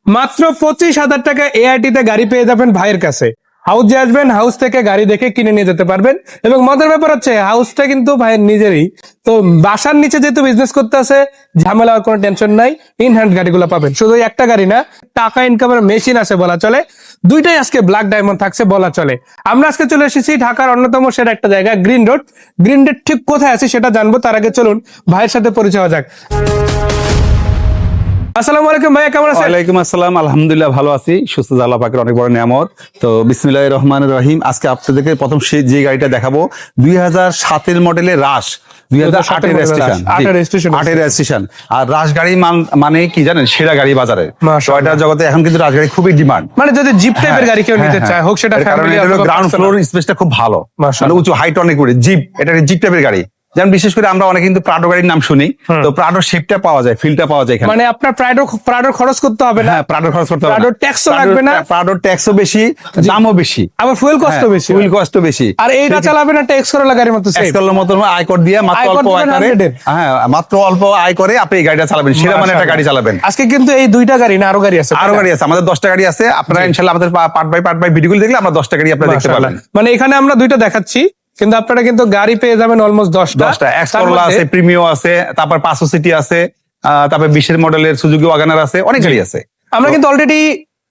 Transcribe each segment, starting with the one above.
মাত্র 25,000 টাকা এআইটি তে গাড়ি পেয়ে যাবেন ভাইয়ের কাছে। হাউসে আসবেন, হাউস থেকে গাড়ি দেখে কিনে নিয়ে যেতে পারবেন। এবং মজার ব্যাপার হচ্ছে হাউসটা কিন্তু ভাইয়ের নিজেরই, তো বাসার নিচে যেহেতু বিজনেস করতে আছে, ঝামেলা আর কোনো টেনশন নাই। ইন হ্যান্ড গাড়িগুলো পাবেন, শুধু একটা গাড়ি না, টাকা ইনকামের মেশিন আছে বলা চলে। দুইটাই আজকে ব্ল্যাক ডায়মন্ড থাকছে বলা চলে। আমরা আজকে চলে এসেছি ঢাকার অন্যতম সেরা একটা জায়গা, গ্রিন রোড। গ্রিন রোড ঠিক কোথায় আছে সেটা জানবো, তার আগে চলুন ভাইয়ের সাথে পরিচয় হওয়া যাক। আসসালামু আলাইকুম ভাইয়া, কেমন আছেন? ওয়ালাইকুম আসসালাম, আলহামদুলিল্লাহ ভালো আছি। সুস্থ আল্লাহ পাকের অনেক বড় নিয়ামত। তো বিসমিল্লাহির রহমানির রহিম। আজকে আপনাদেরকে প্রথম যে গাড়িটা দেখাবো 2007 মডেলের রাশ, 2008 রেজিস্ট্রেশন। আর রাশ গাড়ি মানে কি জানেন, সেরা গাড়ি বাজারে। টয়টা জগতে এখন কিন্তু রাশ গাড়ি খুবই ডিমান্ড। মানে যদি জিপ টাইপের গাড়ি কেউ নিতে চায়, হোক সেটা ফ্যামিলি অথবা গ্রাউন্ড ফ্লোর স্পেসটা খুব ভালো, মানে উঁচু হাইট অনেক করে জিপ, এটা জিপ টাইপের গাড়ি। যেমন বিশেষ করে আমরা অনেক কিন্তু প্রাডো গাড়ির নাম শুনি, তো প্রাডোর শেপটা পাওয়া যায়, ফিলটা পাওয়া যায়। মানে আপনার প্রাডোর খরচ করতে হবে না। হ্যাঁ, প্রাডোর খরচ করতে হবে না, প্রাডোর ট্যাক্সও লাগবে না, প্রাডোর ট্যাক্সও বেশি, দামও বেশি, আবার ফুয়েল কষ্ট বেশি। ফুয়েল কষ্ট বেশি। আর এইটা চালাবে না ট্যাক্স করা গাড়ির মতো, ট্যাক্স করার মতো আয়কর দিয়ে মাত্র অল্প আয় করে, হ্যাঁ মাত্র অল্প আয় করে আপনি এই গাড়িটা চালাবেন, সেরা মানে একটা গাড়ি চালাবেন। আজকে কিন্তু এই দুইটা গাড়ি না, আরো গাড়ি আছে, আমাদের 10টা গাড়ি আছে। আপনারা ইনশাআল্লাহ আমাদের পার্ট বাই ভিডিওগুলো দেখলে আমরা 10টা গাড়ি আপনারা দেখতে পাবেন। মানে এখানে আমরা দুইটা দেখাচ্ছি, কিন্তু আপনারা কিন্তু গাড়ি পেয়ে যাবেন অলমোস্ট 10টা। এক্সকরোলা আছে, প্রিমিও আছে, তারপর পাঁচশো সিটি আছে, তারপর 20 মডেলের সুজুকি ওয়াগনার আছে, অনেক গাড়ি আছে। আমরা কিন্তু অলরেডি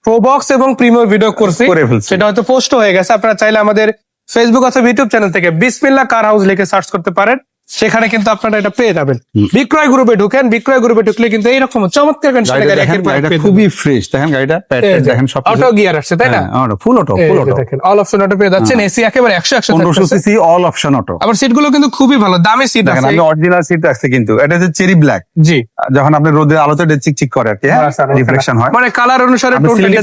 প্রোবক্স এবং প্রিমিও ভিডিও করছি, সেটা হয়তো পোস্ট হয়ে গেছে। আপনারা চাইলে আমাদের ফেসবুক অথবা ইউটিউব চ্যানেল থেকে বিসমিল্লাহ কার হাউস লিখে সার্চ করতে পারেন, সেখানে কিন্তু আপনারা এটা পেয়ে যাবেন। বিক্রয় গ্রুপে ঢুকেন, বিক্রয় গ্রুপে ঢুকলে কিন্তু এইরকম চমৎকার খুবই ফ্রেশ। দেখেন গাড়িটা, দেখেন সব অটো গিয়ার আছে, তাই না? ফুল অটো, দেখেন অল অপশন অটো পেয়ে যাচ্ছেন। এসি একেবারে 100 1500 সিসি অল অপশন অটো। আবার সিট গুলো কিন্তু খুবই ভালো, দামি সিট আছে। আমি অরিজিনাল সিট আছে, কিন্তু এটা হচ্ছে চেরি ব্ল্যাক। জি, যখন আপনি রোদের আলোতে চিকচিক করে আর কি, রিফ্লেকশন হয়, মানে কালার অনুসারে টোটালি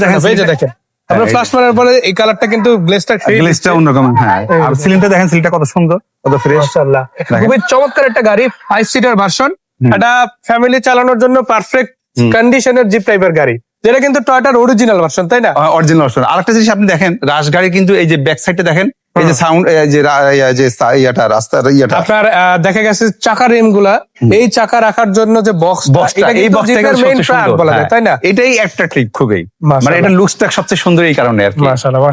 দেখেন। আমরা ফ্ল্যাশ মারার পরে এই কালারটা কিন্তু গ্লেজটা অন্যরকম। হ্যাঁ, আর সিলিংটা দেখেন, সিলটা কত সুন্দর, কত ফ্রেশ, মাশাআল্লাহ। খুবই চমৎকার একটা গাড়ি, 5 সিটার ভার্সন। এটা ফ্যামিলি চালানোর জন্য পারফেক্ট কন্ডিশনের জিপ টাইপের গাড়ি, যেটা কিন্তু টয়োটার অরিজিনাল ভার্সন, তাই না? Original version. আরেকটা জিনিস আপনি দেখেন, রাশ গাড়ি কিন্তু এই যে ব্যাক সাইডটা দেখেন, এই যে সাউন্ড, যে রাস্তার আপনার দেখা গেছে চাকার রিম গুলা, এই চাকা রাখার জন্য যে বক্সটা, এই বক্সটা বলা যায়, তাই না? এটাই অ্যাট্রাকটিভ খুবই, মানে এটা লুকসটা সবচেয়ে সুন্দর এই কারণে আর কি।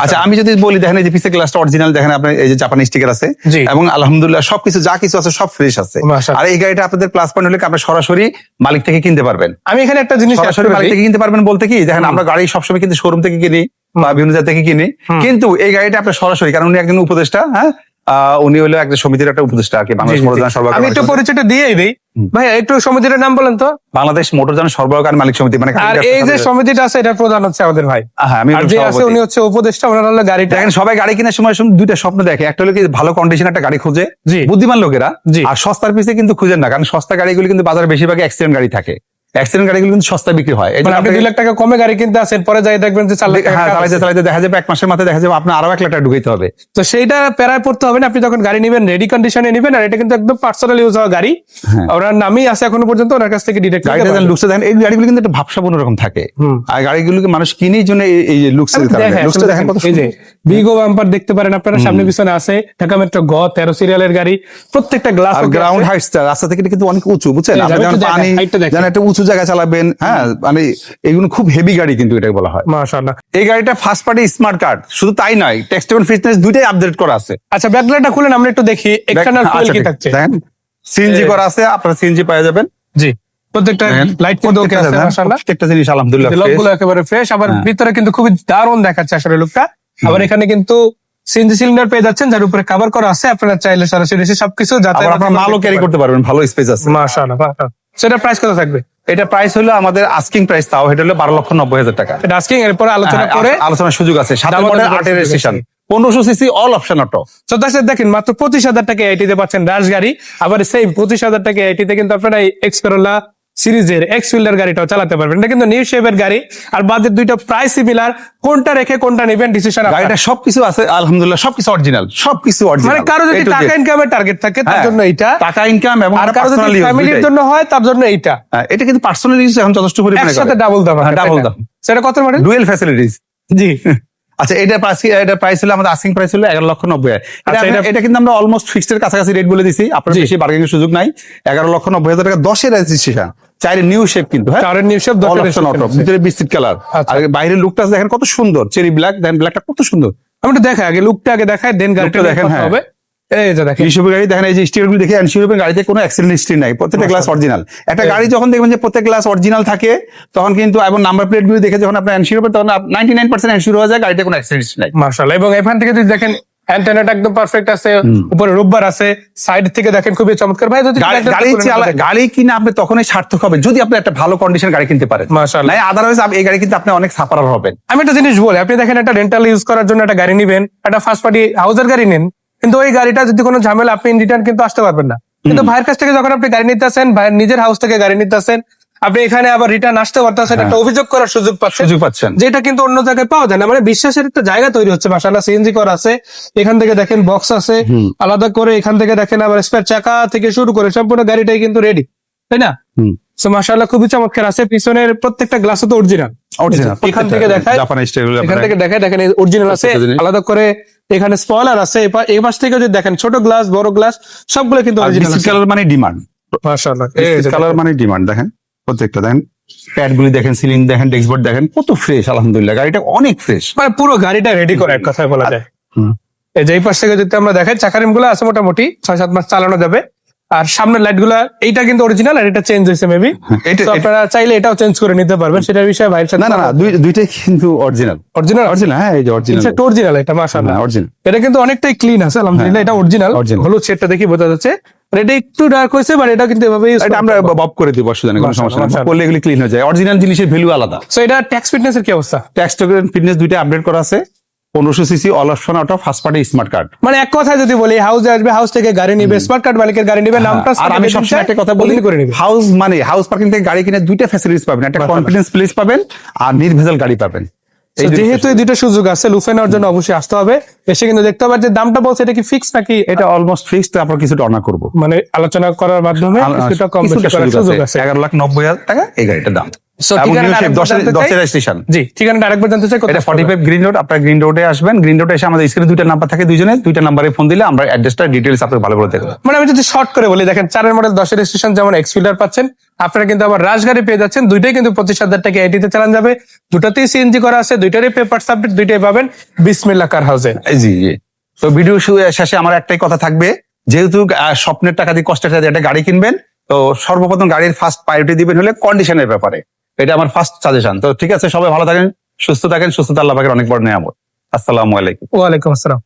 আচ্ছা, আমি যদি বলি, দেখেন এই যে পিছে গ্লাসটা অরিজিনাল, দেখেন আপনার এই যে জাপানি স্টিকার আছে, এবং আলহামদুলিল্লাহ সবকিছু যা কিছু আছে সব ফ্রেশ আছে। আর এই গাড়িটা আপনাদের প্লাস পয়েন্ট হলে আপনি সরাসরি মালিক থেকে কিনতে পারবেন। আমি এখানে একটা জিনিস সরাসরি মালিক থেকে কিনতে পারবেন বলতে কি, দেখেন আমরা গাড়ি সবসময় কিন্তু শোরুম থেকে কিনি বা বিভিন্ন জায়গা থেকে কিনি, কিন্তু এই গাড়িটা আপনার সরাসরি, কারণ উনি একজন উপদেষ্টা, হ্যাঁ উনি হলো একটা সমিতির একটা উপদেষ্টা আর কি, বাংলাদেশ মোটরযান সরবরাহ। আমি একটু পরিচয়টা দিয়েই দেই ভাই, একটু সমিতির নাম বলেন তো। বাংলাদেশ মোটরযান সরবরাহকারী মালিক সমিতি। মানে আর এই যে সমিতিটা আছে, এটার প্রধান হচ্ছে আমাদের ভাই। হ্যাঁ, আমি উনি হচ্ছে উপদেষ্টা। ওনার হলো গাড়িটা, দেখেন সবাই গাড়ি কেনার সময় দুইটা স্বপ্ন দেখে, একটা হলো কি ভালো কন্ডিশন একটা গাড়ি খুঁজে বুদ্ধিমান লোকেরা, আর সস্তার পিছে কিন্তু খুঁজেন না, কারণ সস্তা গাড়িগুলো কিন্তু বাজারে বেশিরভাগ অ্যাক্সিডেন্ট গাড়ি থাকে। অ্যাক্সিডেন্ট গাড়িগুলো কিন্তু সস্তা বিক্রি হয়। আপনি 2 লাখ টাকা কমে গাড়ি কিনতে আসেন, পরে যাই দেখবেন যে 4 লাখ টাকা চালাইতে দেখা যাবে 1 মাসের মাথায় দেখা যাবে আপনার আরো 1 লাখ টাকা ঢুকাইতে হবে। তো সেইটা প্যারায় পড়তে হবে না। আপনি যখন গাড়ি নেবেন রেডি কন্ডিশনে নেবেন, আর এটা কিন্তু একদম পার্সোনাল ইউজ হওয়া গাড়ি। ওনার নামই আছে এখনো পর্যন্ত, ওনার কাছ থেকে ডিরেক্ট গাড়িটা দেন। লুকসটা দেখেন, এই গাড়িগুলো কিন্তু একটা ভাবসাব অন্যরকম থাকে, আর গাড়িগুলোকে মানুষ কিনেই জন্য এই লুকসটা দেখেন কত সুন্দর। বিগো বাম্পার দেখতে পারেন আপনারা, সামনে পিছনে আছে। ঢাকা মেট্রো গ 13 সিরিয়ালের গাড়ি, প্রত্যেকটা গ্লাস আর গ্রাউন্ড হাইটটা রাস্তা থেকে কিন্তু অনেক উঁচু, বুঝছেন? আপনি যখন পানি জানেন একটা উঁচু জায়গায় চালাবেন, হ্যাঁ মানে এগুলো খুব হেভি গাড়ি কিন্তু এটা বলা হয়। মাশাআল্লাহ, এই গাড়িটা ফার্স্ট পার্টি স্মার্ট কার্ড, শুধু তাই নয়, টেক্সট এবং ফিটনেস দুইটাই আপডেট করা আছে। আচ্ছা, ব্যাকলাইটটা খুলেন, আমরা একটু দেখি এক্সটারনাল ফুয়েল কি থাকছে। দেখেন সিএনজি করা আছে, আপনারা সিএনজি পাওয়া যাবেন। জি, প্রত্যেকটা লাইট কিন্তু ওকে আছে মাশাআল্লাহ। প্রত্যেকটা জিনিস আলহামদুলিল্লাহ ফ্রেশ, লোকগুলো একেবারে ফ্রেশ। আবার ভিতরে কিন্তু খুবই দারুণ দেখাচ্ছে আসলে লুকটা। আবার এখানে কিন্তু সিএনজি সিলিন্ডার পেয়ে যাচ্ছেন, যার উপরে কভার করা আছে। আপনারা চাইলে সরাসরি এসে সবকিছু যাতে আপনারা মালও ক্যারি করতে পারবেন, ভালো স্পেস আছে মাশাআল্লাহ। সেটা প্রাইস কত থাকবে? এটা প্রাইস হলো আমাদের আস্কিং প্রাইস, তাও এটা হলো 12,90,000 টাকা। এটা আস্কিং, এরপর আলোচনা করে আলোচনার সুযোগ আছে। 7 model 8 registration, 1500 CC all option auto. তো দর্শক দেখেন, মাত্র 25,000 টাকা এআইটিতে পাচ্ছেন রাশ গাড়ি। আবার সেই 25,000 টাকা এআইটিতে কিন্তু আপনারা এই এক্সকরোলা সিরিজের এক্স ফিল্ডার গাড়িটাও চালাতে পারবেন। এটা কিন্তু নিউ শেপের গাড়ি, আর বাদের দুইটা প্রাইস সিমিলার। কোনটা রেখে কোনটা নেবেন ডিসিশন আপনার। গাড়িটা সবকিছু আছে আলহামদুলিল্লাহ, সবকিছু অরিজিনাল, সবকিছু অরিজিনাল। মানে কারো যদি টাকা ইনকামের টার্গেট থাকে তার জন্য এইটা, টাকা ইনকাম, এবং আর কারো যদি ফ্যামিলির জন্য হয় তার জন্য এইটা। এটা কিন্তু পার্সোনাল ইউজ এখন যথেষ্ট পরিমাণে, একসাথে ডাবল দাম। ডাবল দাম। সেটা কত মডেল? Dual facilities. জি। আচ্ছা, এটা প্রাইস হলো আমাদের আস্কিং প্রাইস হলো 11,90,000। এটা কিন্তু আমরা অলমোস্ট ফিক্সড এর কাছাকাছি রেট বলে দিছি, আপনার বেশি বার্গেনিং এর সুযোগ নাই। 11,90,000 টাকা, 10 এর রেজিস্ট্রেশন, চাইলে নিউ শেপ কিন্তু, হ্যাঁ চারের new shape, All option auto, ভিতরে বিস্কিট কালার, আচ্ছা। আর বাইরের লুকটা দেখেন কত সুন্দর, চেরি ব্ল্যাক, দেখেন ব্ল্যাকটা কত সুন্দর। আমি একটু দেখাই, আগে লুকটা আগে দেখাই, দেন গাড়িটা Lookটা দেখেন দেখেন, হ্যাঁ। হবে। এই যে দেখেন ইউসুফের গাড়ি দেখেন, এই যে স্টিয়ার গুলো দেখে ইউসুফের গাড়িতে কোনো অ্যাক্সিডেন্ট হিস্ট্রি নাই, প্রত্যেকটা গ্লাস অরিজিনাল। একটা গাড়ি যখন দেখবেন যে প্রত্যেক গ্লাস অরিজিনাল থাকে, তখন কিন্তু এবং নাম্বার প্লেট গুলো দেখে যখন আপনার এনশিওর হবে, তখন 99% এনশিওর হয়ে যায় গাড়িতে কোনো অ্যাক্সিডেন্ট হিস্ট্রি নাই। মাশাআল্লাহ। এবং এখান থেকে যদি দেখেন অ্যান্টেনাটা একদম পারফেক্ট আছে, উপরে রূপবার আছে, সাইড থেকে দেখেন খুবই চমৎকার। ভাই যদি গাড়ি কিনা আপনি তখনই সার্থক হবে যদি আপনি একটা ভালো কন্ডিশন গাড়ি কিনতে পারেন, মাশাআল্লাহ। নাই আদারওয়াইজ এই গাড়ি কিন্তু আপনি অনেক সাফারার হবেন। আমি একটা জিনিস বলি, আপনি দেখেন একটা রেন্টাল ইউজ করার জন্য একটা গাড়ি নিবেন, একটা ফার্স্ট পার্টি হাউসের গাড়ি নেন, কিন্তু ওই গাড়িটা যদি কোনো ঝামেলা, আপনি রিটার্ন কিন্তু আসতে পারবেন না। কিন্তু ভাইয়ের কাছ থেকে যখন আপনি গাড়ি নিতেছেন, ভাইয়ের নিজের হাউস থেকে গাড়ি নিতেছেন, আপনি এখানে আবার রিটার্ন আসতে পারতেছেন, একটা অভিযোগ করার সুযোগ পাচ্ছেন, যেটা কিন্তু অন্য জায়গায় পাওয়া যায় না। মানে বিশ্বাসের একটা জায়গা তৈরি হচ্ছে। মাশাআল্লাহ, সিএনজি করা আছে, এখান থেকে দেখেন বক্স আছে আলাদা করে, এখান থেকে দেখেন আবার স্পেয়ার চাকা থেকে শুরু করে সম্পূর্ণ গাড়িটাই কিন্তু রেডি, তাই না? তো মাশাআল্লাহ খুবই চমৎকার আছে। পিছনের প্রত্যেকটা গ্লাসও তো অরিজিনাল। এখান থেকে দেখায়, জাপানি স্টাইল, এখান থেকে দেখায়, দেখেন অরিজিনাল আছে, আলাদা করে এখানে স্পয়লার আছে। এই পাশ থেকে যদি দেখেন ছোট গ্লাস, বড় গ্লাস সবগুলো কিন্তু অরিজিনাল আছে। কালার মানে ডিমান্ড, মাশাআল্লাহ কালার মানে ডিমান্ড। দেখেন প্রত্যেকটা, দেখেন প্যাড গুলি দেখেন, সিলিং দেখেন, ডেস্কবোর্ড দেখেন, কত ফ্রেশ। আলহামদুলিল্লাহ গাড়িটা অনেক ফ্রেশ, মানে পুরো গাড়িটা রেডি করে এক কথায় বলা যায়। এই যে এই পাশ থেকে যদি আমরা দেখাই, চাকারিম গুলো আছে মোটামুটি 6-7 মাস চালানো যাবে। আর সামনের লাইট গুলা, এইটা কিন্তু অরিজিনাল, আর এটা চেঞ্জ হয়েছে মেবি। আপনারা চাইলে এটাও চেঞ্জ করে নিতে পারবেন, সেটার বিষয়ে ভাইয়ের সাথে। না দুইটাই কিন্তু অরিজিনাল। হ্যাঁ এই যে অরিজিনাল, এটা অরিজিনাল, এটা মাশাআল্লাহ অরিজিনাল। এটা কিন্তু অনেকটাই ক্লিন আছে আলহামদুলিল্লাহ, এটা অরিজিনাল। হলুদ শেডটা দেখি বোঝা যাচ্ছে, আর এটা একটু ডার্ক হয়েছে, বাট এটা কিন্তু এভাবে ইউজ এটা আমরা বব করে দিব, অসুবিধা নেই, কোনো সমস্যা নেই, করলে এগুলি ক্লিন হয়ে যায়। অরিজিনাল জিনিসের ভ্যালু আলাদা। সো এটা ট্যাক্স ফিটনেস এর কি অবস্থা? ট্যাক্স ফিটনেস দুইটা আপডেট করা আছে, 1500 CC, all option auto, first party smart card. মানে এক কথায় যদি বলি, হাউসে আসবে, হাউস থেকে গাড়ি নিবে, স্মার্ট কার্ড মালিকের গাড়ি নিবে, নামটা। আর আমি সবসময় একটা কথা বলি, হাউস মানে হাউস পার্কিং থেকে গাড়ি কিনে দুইটা ফ্যাসিলিটিস পাবেন, একটা কনফিডেন্স প্লেস পাবেন আর নির্ভেজাল গাড়ি পাবেন। যেহেতু এই দুটো সুযোগ আছে, লুফে নেওয়ার জন্য অবশ্যই আসতে হবে, এসে কিন্তু দেখতে হবে যে দামটা বলছে এটা কি ফিক্স নাকি। এটা অলমোস্ট ফিক্সড, তারপর কিছুটা অনার করবো, মানে আলোচনা করার মাধ্যমে কিছুটা কম বেশি করার সুযোগ আছে। 11,90,000 টাকা এই গাড়িটার দাম। জি, ঠিকানাটা আরেকবার জানতে চাই। এটা 45 গ্রিন রোড। আপনার গ্রিন রোডে আসবেন, গ্রিন রোডে এসে আমাদের স্ক্রিনে দুইটা নাম্বার থাকে, দুইটা নাম্বারে ফোন দিলে আমরা অ্যাড্রেসটা ডিটেইলস আপনাকে ভালো করে দেবো। মানে আমি যদি শর্ট করে বলি, দেখেন 4 মডেল 10 রেজিস্ট্রেশন যেমন এক্সফিল্ডার পাচ্ছেন, আপনারা কিন্তু আবার রাজগাড়ি পেয়ে যাচ্ছেন। দুইটাই কিন্তু 25,000 টাকা এটিতে চালান যাবে, দুটাতেই সিএনজি করা আছে, দুইটারই পেপার সাবমিট, দুইটাই পাবেন বিসমিল্লাহ কার হাউসে। জি। তো ভিডিও শেষে আমার একটাই কথা থাকবে, যেহেতু স্বপ্নের টাকা দিয়ে কষ্টের টাকা দিয়ে একটা গাড়ি কিনবেন, তো সর্বপ্রথম গাড়ির ফার্স্ট প্রায়োরিটি দিবেন হলে কন্ডিশনের ব্যাপারে। এটা আমার ফার্স্ট সাজেশন। তো ঠিক আছে, সবাই ভালো থাকেন, সুস্থ থাকেন। সুস্থতা আল্লাহ পাকের অনেক বড় নিয়ামত। আসসালামু আলাইকুম। ওয়ালাইকুম আসসালাম।